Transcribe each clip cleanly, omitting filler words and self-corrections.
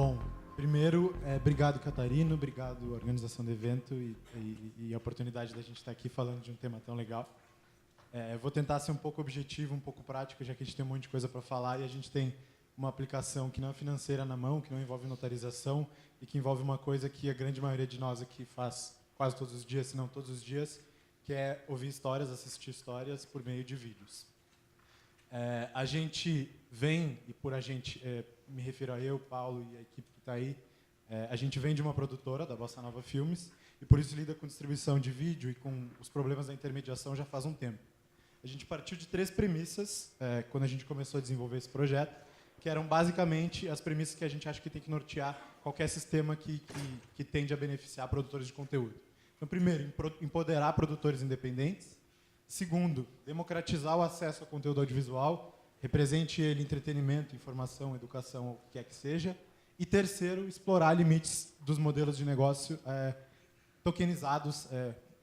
Bom, primeiro, obrigado, Catarino, obrigado, organização do evento e a oportunidade da gente estar aqui falando de um tema tão legal. Vou tentar ser um pouco objetivo, um pouco prático, já que a gente tem um monte de coisa para falar e a gente tem uma aplicação que não é financeira na mão, que não envolve notarização e que envolve uma coisa que a grande maioria de nós aqui faz quase todos os dias, se não todos os dias, que é ouvir histórias, assistir histórias por meio de vídeos. A gente vem, e por a gente, me refiro a eu, Paulo e a equipe que está aí, a gente vem de uma produtora, da Bossa Nova Filmes, e por isso lida com distribuição de vídeo e com os problemas da intermediação já faz um tempo. A gente partiu de 3 premissas quando a gente começou a desenvolver esse projeto, que eram basicamente as premissas que a gente acha que tem que nortear qualquer sistema que tende a beneficiar produtores de conteúdo. Então, primeiro, empoderar produtores independentes. Segundo, democratizar o acesso ao conteúdo audiovisual, represente ele entretenimento, informação, educação, o que quer que seja. E terceiro, explorar limites dos modelos de negócio tokenizados,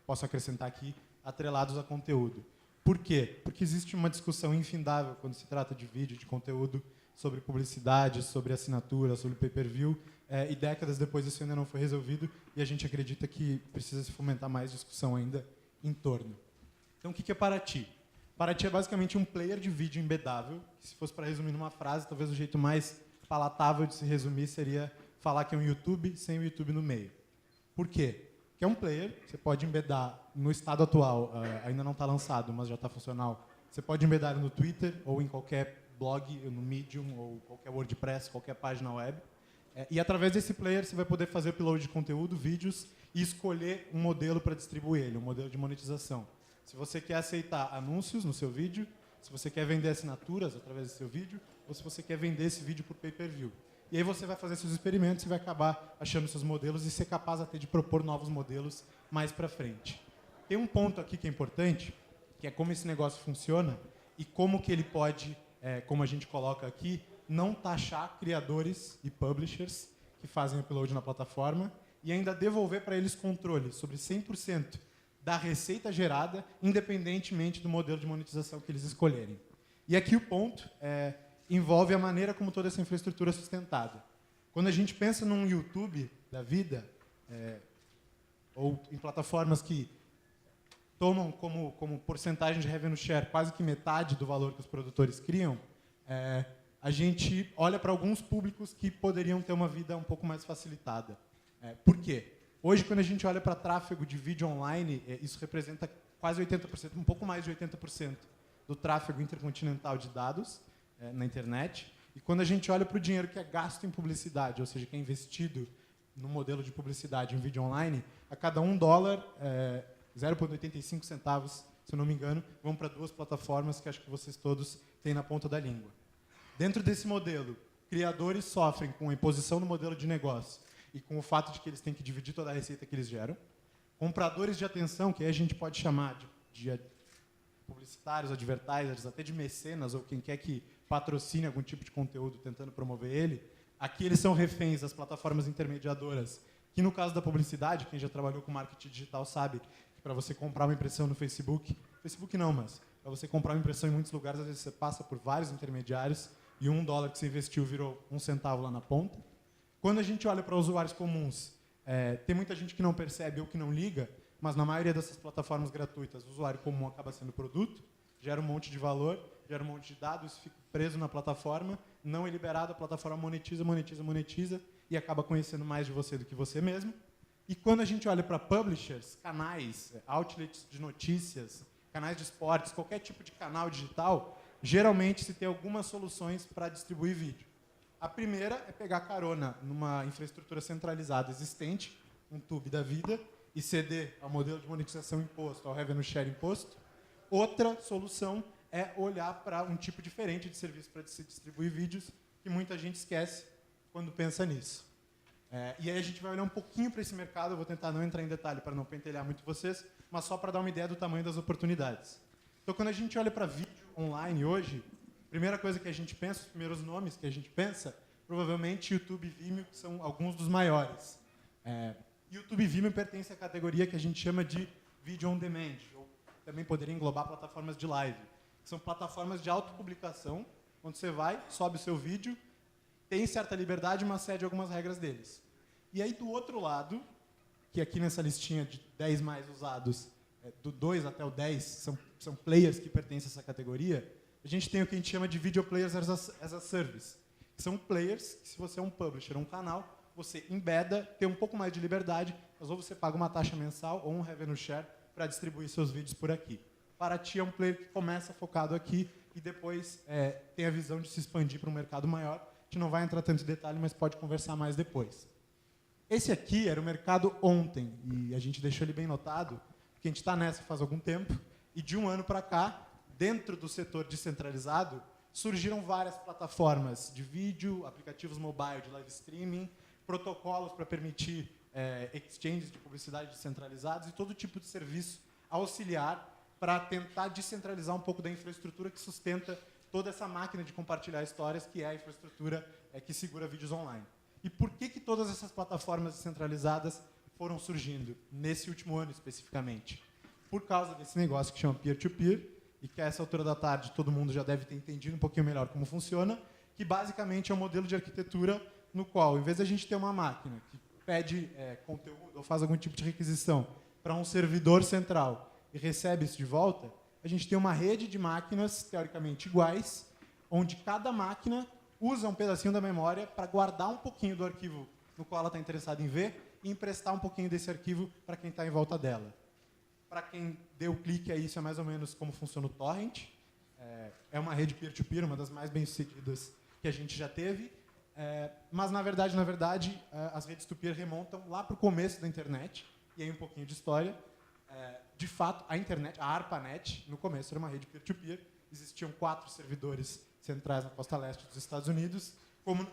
posso acrescentar aqui, atrelados a conteúdo. Por quê? Porque existe uma discussão infindável quando se trata de vídeo, de conteúdo, sobre publicidade, sobre assinatura, sobre pay-per-view, e décadas depois isso ainda não foi resolvido e a gente acredita que precisa se fomentar mais discussão ainda em torno. Então, o que é Paraty? Paraty é basicamente um player de vídeo embedável, que, se fosse para resumir numa frase, talvez o jeito mais palatável de se resumir seria falar que é um YouTube sem o YouTube no meio. Por quê? Porque é um player, você pode embedar no estado atual, ainda não está lançado, mas já está funcional, você pode embedar no Twitter ou em qualquer blog, no Medium ou qualquer WordPress, qualquer página web. E através desse player você vai poder fazer upload de conteúdo, vídeos e escolher um modelo para distribuir ele, um modelo de monetização. Se você quer aceitar anúncios no seu vídeo, se você quer vender assinaturas através do seu vídeo, ou se você quer vender esse vídeo por pay-per-view. E aí você vai fazer seus experimentos e vai acabar achando seus modelos e ser capaz até de propor novos modelos mais para frente. Tem um ponto aqui que é importante, que é como esse negócio funciona e como que ele pode, como a gente coloca aqui, não taxar criadores e publishers que fazem upload na plataforma e ainda devolver para eles controle sobre 100% da receita gerada, independentemente do modelo de monetização que eles escolherem. E aqui o ponto envolve a maneira como toda essa infraestrutura é sustentada. Quando a gente pensa num YouTube da vida, ou em plataformas que tomam como porcentagem de revenue share quase que metade do valor que os produtores criam, a gente olha para alguns públicos que poderiam ter uma vida um pouco mais facilitada. Por quê? Hoje, quando a gente olha para tráfego de vídeo online, isso representa quase 80%, um pouco mais de 80% do tráfego intercontinental de dados na internet. E quando a gente olha para o dinheiro que é gasto em publicidade, ou seja, que é investido no modelo de publicidade em vídeo online, a cada $1, 0,85 centavos, se eu não me engano, vão para 2 plataformas que acho que vocês todos têm na ponta da língua. Dentro desse modelo, criadores sofrem com a imposição no modelo de negócio e com o fato de que eles têm que dividir toda a receita que eles geram. Compradores de atenção, que aí a gente pode chamar de publicitários, advertisers, até de mecenas, ou quem quer que patrocine algum tipo de conteúdo tentando promover ele. Aqui eles são reféns das plataformas intermediadoras, que no caso da publicidade, quem já trabalhou com marketing digital sabe que para você comprar uma impressão no Facebook não, mas para você comprar uma impressão em muitos lugares, às vezes você passa por vários intermediários e $1 que você investiu virou 1 centavo lá na ponta. Quando a gente olha para usuários comuns, tem muita gente que não percebe ou que não liga, mas na maioria dessas plataformas gratuitas, o usuário comum acaba sendo produto, gera um monte de valor, gera um monte de dados, isso fica preso na plataforma, não é liberado, a plataforma monetiza e acaba conhecendo mais de você do que você mesmo. E quando a gente olha para publishers, canais, outlets de notícias, canais de esportes, qualquer tipo de canal digital, geralmente se tem algumas soluções para distribuir vídeo. A primeira é pegar carona numa infraestrutura centralizada existente, um tube da vida, e ceder ao modelo de monetização imposto, ao revenue share imposto. Outra solução é olhar para um tipo diferente de serviço para se distribuir vídeos, que muita gente esquece quando pensa nisso. E aí a gente vai olhar um pouquinho para esse mercado, eu vou tentar não entrar em detalhe para não pentelhar muito vocês, mas só para dar uma ideia do tamanho das oportunidades. Então, quando a gente olha para vídeo online hoje, a primeira coisa que a gente pensa, os primeiros nomes que a gente pensa, provavelmente YouTube e Vimeo, que são alguns dos maiores. YouTube e Vimeo pertencem à categoria que a gente chama de Video on Demand, ou também poderia englobar plataformas de live, que são plataformas de autopublicação, onde você vai, sobe o seu vídeo, tem certa liberdade, mas cede algumas regras deles. E aí, do outro lado, que aqui nessa listinha de 10 mais usados, do 2 até o 10, são players que pertencem a essa categoria, a gente tem o que a gente chama de Video Players as a Service, que são players que, se você é um publisher ou um canal, você embeda, tem um pouco mais de liberdade, mas ou você paga uma taxa mensal ou um revenue share para distribuir seus vídeos por aqui. Paraty é um player que começa focado aqui e depois tem a visão de se expandir para um mercado maior. A gente não vai entrar tanto em detalhe, mas pode conversar mais depois. Esse aqui era o mercado ontem, e a gente deixou ele bem notado, porque a gente está nessa faz algum tempo, e de um ano para cá, dentro do setor descentralizado, surgiram várias plataformas de vídeo, aplicativos mobile de live streaming, protocolos para permitir exchanges de publicidade descentralizados e todo tipo de serviço auxiliar para tentar descentralizar um pouco da infraestrutura que sustenta toda essa máquina de compartilhar histórias, que é a infraestrutura que segura vídeos online. E por que todas essas plataformas descentralizadas foram surgindo, nesse último ano especificamente? Por causa desse negócio que chama peer-to-peer, e que a essa altura da tarde todo mundo já deve ter entendido um pouquinho melhor como funciona, que basicamente é um modelo de arquitetura no qual, em vez de a gente ter uma máquina que pede conteúdo ou faz algum tipo de requisição para um servidor central e recebe isso de volta, a gente tem uma rede de máquinas teoricamente iguais, onde cada máquina usa um pedacinho da memória para guardar um pouquinho do arquivo no qual ela está interessada em ver e emprestar um pouquinho desse arquivo para quem está em volta dela. Para quem deu clique a isso, é mais ou menos como funciona o torrent. É uma rede peer-to-peer, uma das mais bem-sucedidas que a gente já teve. Mas, na verdade, as redes peer remontam lá para o começo da internet, e aí um pouquinho de história. De fato, a internet, a ARPANET, no começo era uma rede peer-to-peer, existiam 4 servidores centrais na costa leste dos Estados Unidos, como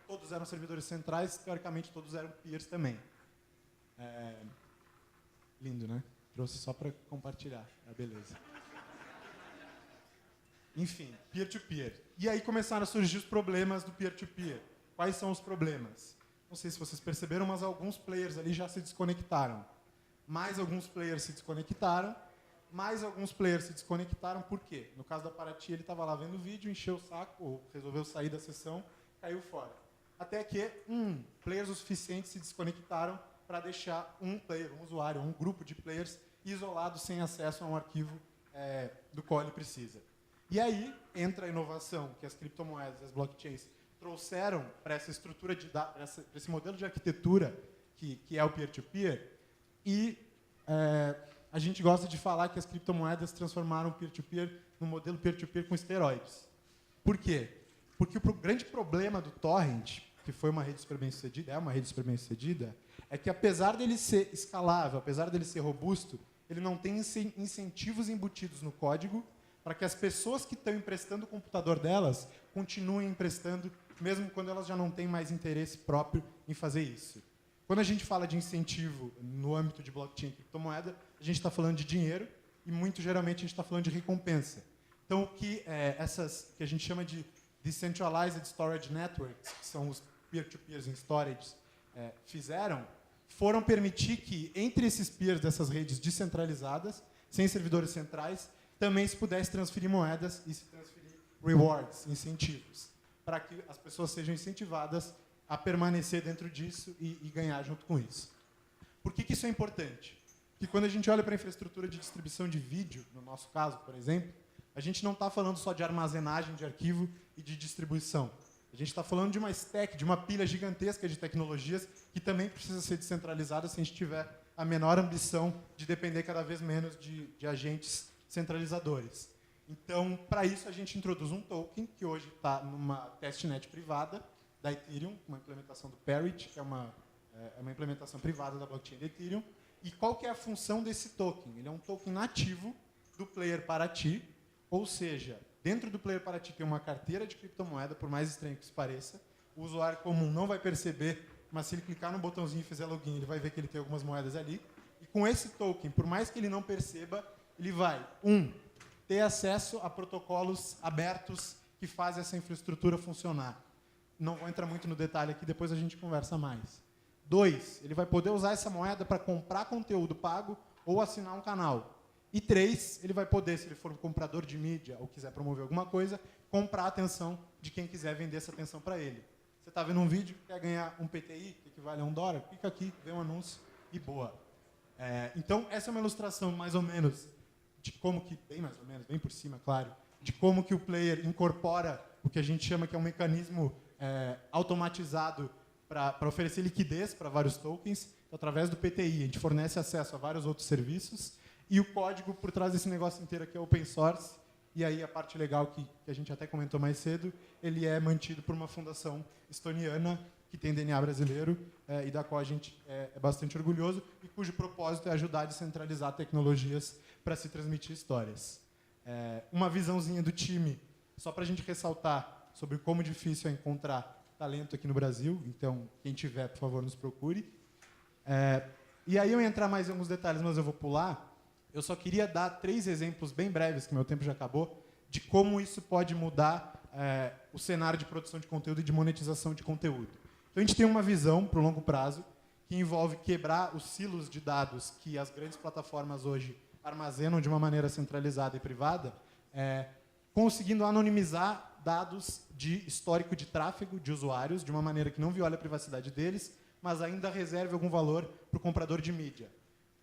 todos eram servidores centrais, teoricamente todos eram peers também. Lindo, né? Trouxe só para compartilhar, beleza. Enfim, peer-to-peer. E aí começaram a surgir os problemas do peer-to-peer. Quais são os problemas? Não sei se vocês perceberam, mas alguns players ali já se desconectaram. Mais alguns players se desconectaram. Mais alguns players se desconectaram. Por quê? No caso da Paraty, ele estava lá vendo o vídeo, encheu o saco, ou resolveu sair da sessão, caiu fora. Até que players o suficiente se desconectaram para deixar um player, um usuário, um grupo de players isolado, sem acesso a um arquivo do qual ele precisa. E aí entra a inovação que as criptomoedas, as blockchains, trouxeram para essa estrutura de dados, para esse modelo de arquitetura que é o peer-to-peer, e a gente gosta de falar que as criptomoedas transformaram o peer-to-peer num modelo peer-to-peer com esteroides. Por quê? Porque o grande problema do torrent, que foi uma rede super bem-sucedida, é uma rede super bem-sucedida, é que apesar dele ser escalável, apesar dele ser robusto, ele não tem incentivos embutidos no código para que as pessoas que estão emprestando o computador delas continuem emprestando, mesmo quando elas já não têm mais interesse próprio em fazer isso. Quando a gente fala de incentivo no âmbito de blockchain e criptomoeda, a gente está falando de dinheiro e, muito geralmente, a gente está falando de recompensa. Então, o que essas que a gente chama de Decentralized Storage Networks, que são os peer-to-peers em storage, fizeram, foram permitir que, entre esses peers dessas redes descentralizadas, sem servidores centrais, também se pudesse transferir moedas e se transferir rewards, incentivos, para que as pessoas sejam incentivadas a permanecer dentro disso e ganhar junto com isso. Por que isso é importante? Porque quando a gente olha para a infraestrutura de distribuição de vídeo, no nosso caso, por exemplo, a gente não está falando só de armazenagem de arquivo e de distribuição. A gente está falando de uma stack, de uma pilha gigantesca de tecnologias que também precisa ser descentralizada se a gente tiver a menor ambição de depender cada vez menos de agentes centralizadores. Então, para isso, a gente introduz um token que hoje está numa testnet privada da Ethereum, uma implementação do Parity, que é uma implementação privada da blockchain da Ethereum. E qual que é a função desse token? Ele é um token nativo do player Paraty, ou seja, dentro do player Paraty tem uma carteira de criptomoeda, por mais estranho que isso pareça. O usuário comum não vai perceber, mas se ele clicar no botãozinho e fizer login, ele vai ver que ele tem algumas moedas ali. E com esse token, por mais que ele não perceba, ele vai, ter acesso a protocolos abertos que fazem essa infraestrutura funcionar. Não vou entrar muito no detalhe aqui, depois a gente conversa mais. 2, ele vai poder usar essa moeda para comprar conteúdo pago ou assinar um canal. E 3, ele vai poder, se ele for um comprador de mídia ou quiser promover alguma coisa, comprar a atenção de quem quiser vender essa atenção para ele. Você está vendo um vídeo, quer ganhar um PTI, que equivale a $1, clica aqui, vê um anúncio e boa. Então, essa é uma ilustração, mais ou menos, de como que, bem mais ou menos, bem por cima, claro, de como que o player incorpora o que a gente chama que é um mecanismo automatizado para oferecer liquidez para vários tokens. Então, através do PTI, a gente fornece acesso a vários outros serviços e o código por trás desse negócio inteiro aqui é open source. E aí a parte legal que a gente até comentou mais cedo, ele é mantido por uma fundação estoniana que tem DNA brasileiro e da qual a gente é bastante orgulhoso e cujo propósito é ajudar a descentralizar tecnologias para se transmitir histórias. Uma visãozinha do time, só para a gente ressaltar sobre como difícil é encontrar talento aqui no Brasil. Então, quem tiver, por favor, nos procure. E aí eu ia entrar mais em alguns detalhes, mas eu vou pular. Eu só queria dar 3 exemplos bem breves, que meu tempo já acabou, de como isso pode mudar o cenário de produção de conteúdo e de monetização de conteúdo. Então, a gente tem uma visão para o longo prazo que envolve quebrar os silos de dados que as grandes plataformas hoje armazenam de uma maneira centralizada e privada, conseguindo anonimizar dados de histórico de tráfego de usuários de uma maneira que não viole a privacidade deles, mas ainda reserve algum valor para o comprador de mídia.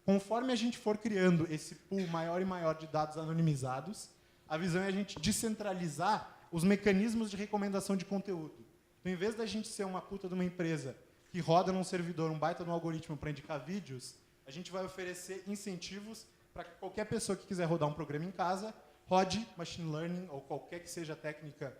Conforme a gente for criando esse pool maior e maior de dados anonimizados, a visão é a gente descentralizar os mecanismos de recomendação de conteúdo. Então, em vez da gente ser uma puta de uma empresa que roda num servidor um baita de um algoritmo para indicar vídeos, a gente vai oferecer incentivos para que qualquer pessoa que quiser rodar um programa em casa rode machine learning ou qualquer que seja a técnica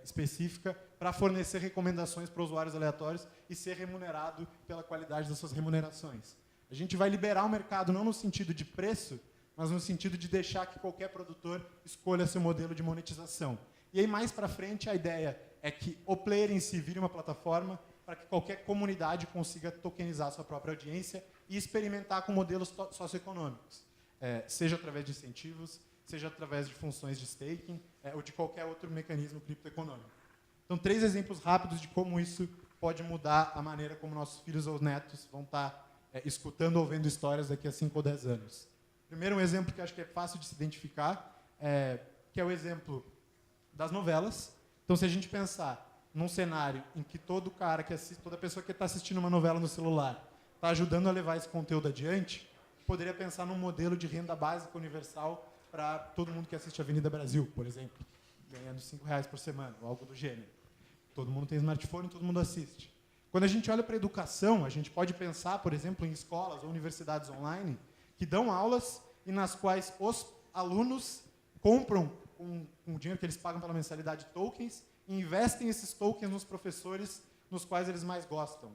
específica para fornecer recomendações para usuários aleatórios e ser remunerado pela qualidade das suas remunerações. A gente vai liberar o mercado não no sentido de preço, mas no sentido de deixar que qualquer produtor escolha seu modelo de monetização. E aí, mais para frente, a ideia é que o player em si vire uma plataforma para que qualquer comunidade consiga tokenizar sua própria audiência e experimentar com modelos socioeconômicos, seja através de incentivos, seja através de funções de staking ou de qualquer outro mecanismo criptoeconômico. Então, 3 exemplos rápidos de como isso pode mudar a maneira como nossos filhos ou netos vão estar escutando ou vendo histórias daqui a 5 ou 10 anos. Primeiro, um exemplo que acho que é fácil de se identificar, que é o exemplo das novelas. Então, se a gente pensar num cenário em que todo cara que assiste, toda pessoa que está assistindo uma novela no celular está ajudando a levar esse conteúdo adiante, poderia pensar num modelo de renda básica universal para todo mundo que assiste Avenida Brasil, por exemplo, ganhando R$5 por semana, ou algo do gênero. Todo mundo tem smartphone, todo mundo assiste. Quando a gente olha para a educação, a gente pode pensar, por exemplo, em escolas ou universidades online que dão aulas e nas quais os alunos compram, com o dinheiro que eles pagam pela mensalidade, tokens e investem esses tokens nos professores nos quais eles mais gostam.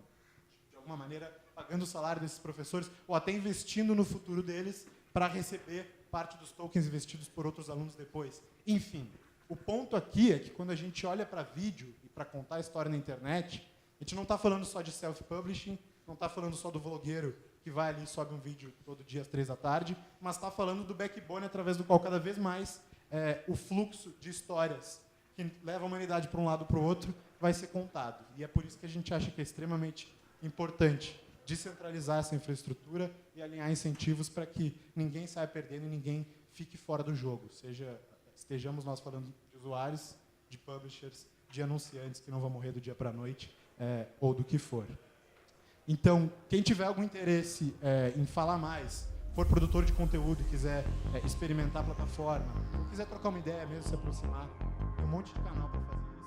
De alguma maneira, pagando o salário desses professores ou até investindo no futuro deles para receber parte dos tokens investidos por outros alunos depois. Enfim, o ponto aqui é que quando a gente olha para vídeo e para contar a história na internet, a gente não está falando só de self-publishing, não está falando só do vlogueiro que vai ali e sobe um vídeo todo dia às 3 da tarde, mas está falando do backbone através do qual cada vez mais o fluxo de histórias que leva a humanidade para um lado ou para o outro vai ser contado. E é por isso que a gente acha que é extremamente importante descentralizar essa infraestrutura e alinhar incentivos para que ninguém saia perdendo e ninguém fique fora do jogo. Estejamos nós falando de usuários, de publishers, de anunciantes que não vão morrer do dia para a noite, ou do que for. Então, quem tiver algum interesse em falar mais, for produtor de conteúdo e quiser experimentar a plataforma, ou quiser trocar uma ideia mesmo, se aproximar, tem um monte de canal para fazer isso.